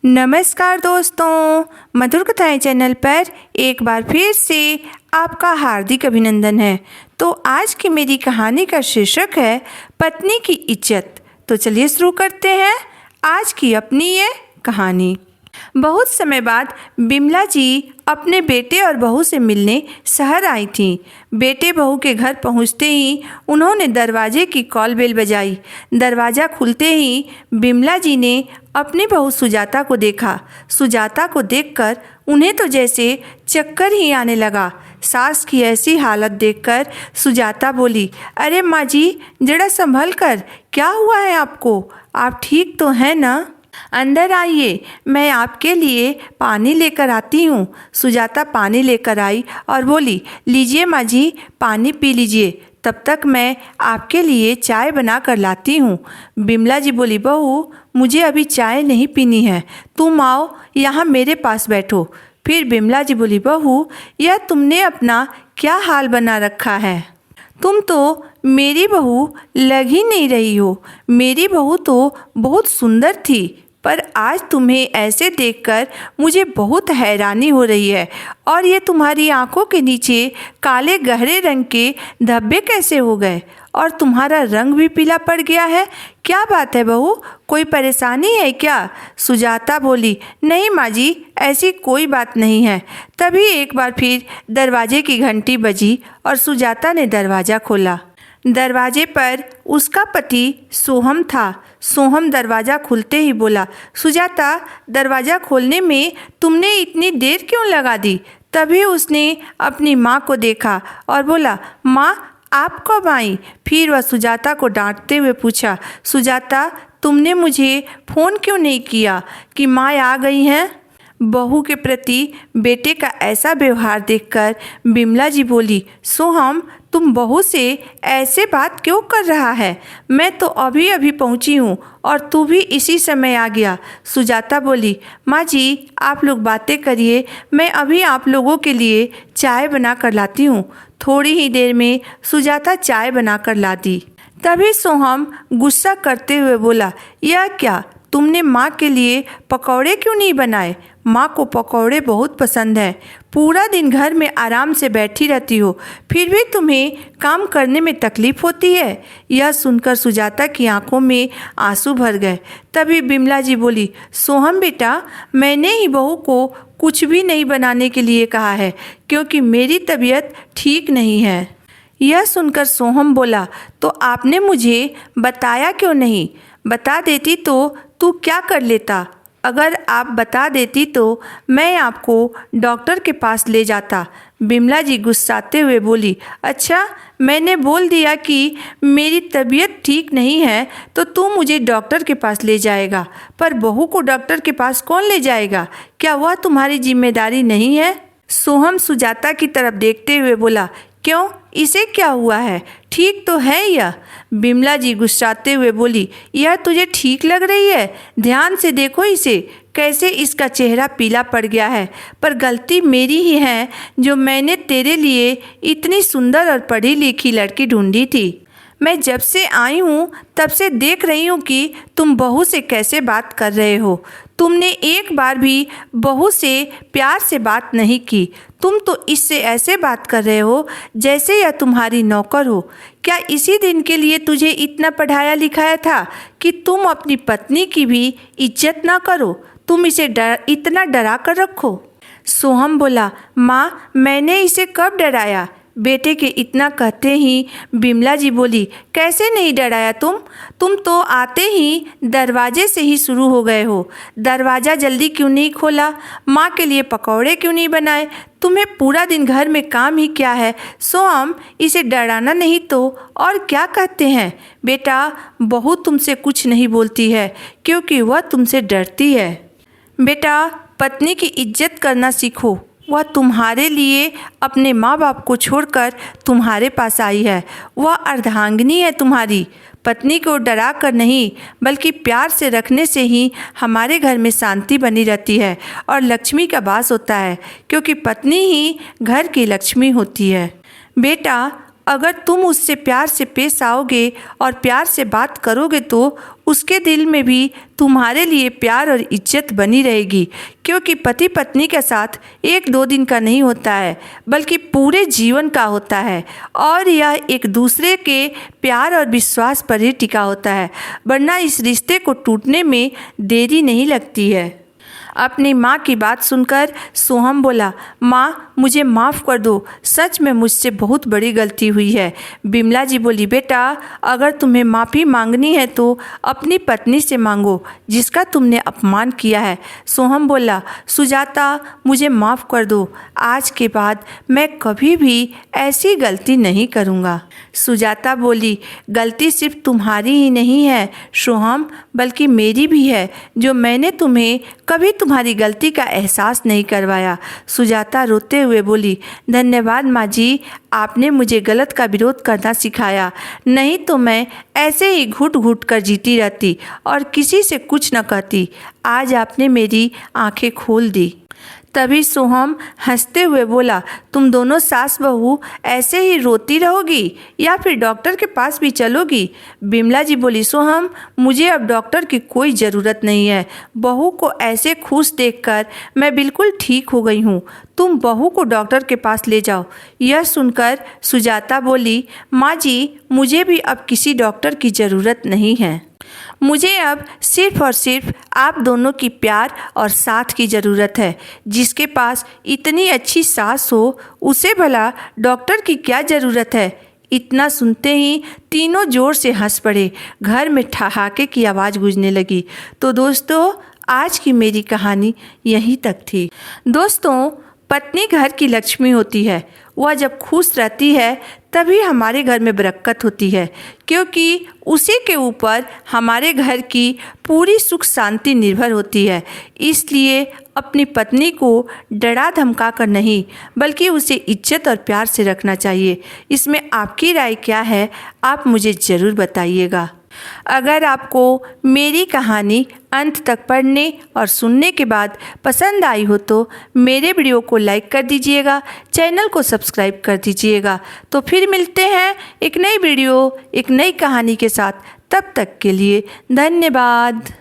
नमस्कार दोस्तों, मधुर कथाएं चैनल पर एक बार फिर से आपका हार्दिक अभिनंदन है। तो आज की मेरी कहानी का शीर्षक है पत्नी की इज्जत। तो चलिए शुरू करते हैं आज की अपनी ये कहानी। बहुत समय बाद बिमला जी अपने बेटे और बहू से मिलने शहर आई थीं। बेटे बहू के घर पहुंचते ही उन्होंने दरवाजे की कॉल बेल बजाई। दरवाज़ा खुलते ही बिमला जी ने अपनी बहू सुजाता को देखा। सुजाता को देखकर उन्हें तो जैसे चक्कर ही आने लगा। सास की ऐसी हालत देखकर सुजाता बोली, अरे माँ जी, जरा संभल कर, क्या हुआ है आपको? आप ठीक तो हैं ना? अंदर आइए, मैं आपके लिए पानी लेकर आती हूँ। सुजाता पानी लेकर आई और बोली, लीजिए माँ जी, पानी पी लीजिए, तब तक मैं आपके लिए चाय बना कर लाती हूँ। बिमला जी बोली, बहू, मुझे अभी चाय नहीं पीनी है, तुम आओ यहाँ मेरे पास बैठो। फिर बिमला जी बोली, बहू, यह तुमने अपना क्या हाल बना रखा है? तुम तो मेरी बहू लग ही नहीं रही हो। मेरी बहू तो बहुत सुंदर थी, पर आज तुम्हें ऐसे देखकर मुझे बहुत हैरानी हो रही है। और ये तुम्हारी आंखों के नीचे काले गहरे रंग के धब्बे कैसे हो गए? और तुम्हारा रंग भी पीला पड़ गया है। क्या बात है बहू, कोई परेशानी है क्या? सुजाता बोली, नहीं माँ जी, ऐसी कोई बात नहीं है। तभी एक बार फिर दरवाजे की घंटी बजी और सुजाता ने दरवाज़ा खोला। दरवाजे पर उसका पति सोहम था। सोहम दरवाज़ा खुलते ही बोला, सुजाता, दरवाज़ा खोलने में तुमने इतनी देर क्यों लगा दी? तभी उसने अपनी माँ को देखा और बोला, माँ, आप कब आई? फिर वह सुजाता को डांटते हुए पूछा, सुजाता, तुमने मुझे फ़ोन क्यों नहीं किया कि माँ आ गई हैं? बहू के प्रति बेटे का ऐसा व्यवहार देखकर बिमला जी बोली, सोहम, तुम बहू से ऐसे बात क्यों कर रहा है? मैं तो अभी अभी पहुंची हूँ और तू भी इसी समय आ गया। सुजाता बोली, माँ जी, आप लोग बातें करिए, मैं अभी आप लोगों के लिए चाय बना कर लाती हूँ। थोड़ी ही देर में सुजाता चाय बना कर ला दी। तभी सोहम गुस्सा करते हुए बोला, यह क्या, तुमने माँ के लिए पकौड़े क्यों नहीं बनाए? माँ को पकौड़े बहुत पसंद है। पूरा दिन घर में आराम से बैठी रहती हो, फिर भी तुम्हें काम करने में तकलीफ होती है। यह सुनकर सुजाता की आंखों में आंसू भर गए। तभी बिमला जी बोली, सोहम बेटा, मैंने ही बहू को कुछ भी नहीं बनाने के लिए कहा है, क्योंकि मेरी तबीयत ठीक नहीं है। यह सुनकर सोहम बोला, तो आपने मुझे बताया क्यों नहीं? बता देती तो तू क्या कर लेता? अगर आप बता देती तो मैं आपको डॉक्टर के पास ले जाता। बिमला जी गुस्साते हुए बोली, अच्छा, मैंने बोल दिया कि मेरी तबीयत ठीक नहीं है तो तू मुझे डॉक्टर के पास ले जाएगा, पर बहू को डॉक्टर के पास कौन ले जाएगा? क्या वह तुम्हारी जिम्मेदारी नहीं है? सोहम सुजाता की तरफ देखते हुए बोला, क्यों, इसे क्या हुआ है? ठीक तो है यह। बिमला जी गुस्साते हुए बोली, यह तुझे ठीक लग रही है? ध्यान से देखो इसे, कैसे इसका चेहरा पीला पड़ गया है। पर गलती मेरी ही है जो मैंने तेरे लिए इतनी सुंदर और पढ़ी लिखी लड़की ढूंढी थी। मैं जब से आई हूँ तब से देख रही हूँ कि तुम बहू से कैसे बात कर रहे हो। तुमने एक बार भी बहू से प्यार से बात नहीं की। तुम तो इससे ऐसे बात कर रहे हो जैसे यह तुम्हारी नौकर हो। क्या इसी दिन के लिए तुझे इतना पढ़ाया लिखाया था कि तुम अपनी पत्नी की भी इज्जत ना करो? तुम इसे इतना डरा कर रखो? सोहम बोला, माँ, मैंने इसे कब डराया? बेटे के इतना कहते ही बिमला जी बोली, कैसे नहीं डराया तुम तो आते ही दरवाजे से ही शुरू हो गए हो। दरवाज़ा जल्दी क्यों नहीं खोला? माँ के लिए पकौड़े क्यों नहीं बनाए? तुम्हें पूरा दिन घर में काम ही क्या है? सोहम, इसे डराना नहीं तो और क्या कहते हैं? बेटा, बहू तुमसे कुछ नहीं बोलती है क्योंकि वह तुमसे डरती है। बेटा, पत्नी की इज्जत करना सीखो। वह तुम्हारे लिए अपने माँ बाप को छोड़कर तुम्हारे पास आई है। वह अर्धांगिनी है तुम्हारी। पत्नी को डरा कर नहीं बल्कि प्यार से रखने से ही हमारे घर में शांति बनी रहती है और लक्ष्मी का वास होता है, क्योंकि पत्नी ही घर की लक्ष्मी होती है। बेटा, अगर तुम उससे प्यार से पेश आओगे और प्यार से बात करोगे तो उसके दिल में भी तुम्हारे लिए प्यार और इज्जत बनी रहेगी, क्योंकि पति पत्नी के साथ 1-2 दिन का नहीं होता है बल्कि पूरे जीवन का होता है और यह एक दूसरे के प्यार और विश्वास पर ही टिका होता है, वरना इस रिश्ते को टूटने में देरी नहीं लगती है। अपनी माँ की बात सुनकर सोहम बोला, माँ मुझे माफ़ कर दो, सच में मुझसे बहुत बड़ी गलती हुई है। बिमला जी बोली, बेटा अगर तुम्हें माफ़ी मांगनी है तो अपनी पत्नी से मांगो जिसका तुमने अपमान किया है। सोहम बोला, सुजाता मुझे माफ़ कर दो, आज के बाद मैं कभी भी ऐसी गलती नहीं करूँगा। सुजाता बोली, गलती सिर्फ तुम्हारी ही नहीं है सोहम, बल्कि मेरी भी है, जो मैंने तुम्हें कभी तुम्हारी गलती का एहसास नहीं करवाया। सुजाता रोते हुए बोली, धन्यवाद माँ जी, आपने मुझे गलत का विरोध करना सिखाया, नहीं तो मैं ऐसे ही घुट घुट कर जीती रहती और किसी से कुछ न कहती। आज आपने मेरी आंखें खोल दी। तभी सोहम हंसते हुए बोला, तुम दोनों सास बहू ऐसे ही रोती रहोगी या फिर डॉक्टर के पास भी चलोगी? बिमला जी बोली, सोहम मुझे अब डॉक्टर की कोई ज़रूरत नहीं है, बहू को ऐसे खुश देखकर मैं बिल्कुल ठीक हो गई हूँ, तुम बहू को डॉक्टर के पास ले जाओ। यह सुनकर सुजाता बोली, माँ जी मुझे भी अब किसी डॉक्टर की ज़रूरत नहीं है, मुझे अब सिर्फ और सिर्फ आप दोनों की प्यार और साथ की ज़रूरत है। जिसके पास इतनी अच्छी सास हो उसे भला डॉक्टर की क्या ज़रूरत है। इतना सुनते ही तीनों ज़ोर से हंस पड़े। घर में ठहाके की आवाज़ गूंजने लगी। तो दोस्तों आज की मेरी कहानी यहीं तक थी। दोस्तों पत्नी घर की लक्ष्मी होती है, वह जब खुश रहती है तभी हमारे घर में बरकत होती है, क्योंकि उसी के ऊपर हमारे घर की पूरी सुख शांति निर्भर होती है। इसलिए अपनी पत्नी को डरा धमका कर नहीं बल्कि उसे इज्जत और प्यार से रखना चाहिए। इसमें आपकी राय क्या है, आप मुझे ज़रूर बताइएगा। अगर आपको मेरी कहानी अंत तक पढ़ने और सुनने के बाद पसंद आई हो तो मेरे वीडियो को लाइक कर दीजिएगा, चैनल को सब्सक्राइब कर दीजिएगा। तो फिर मिलते हैं एक नई वीडियो एक नई कहानी के साथ। तब तक के लिए धन्यवाद।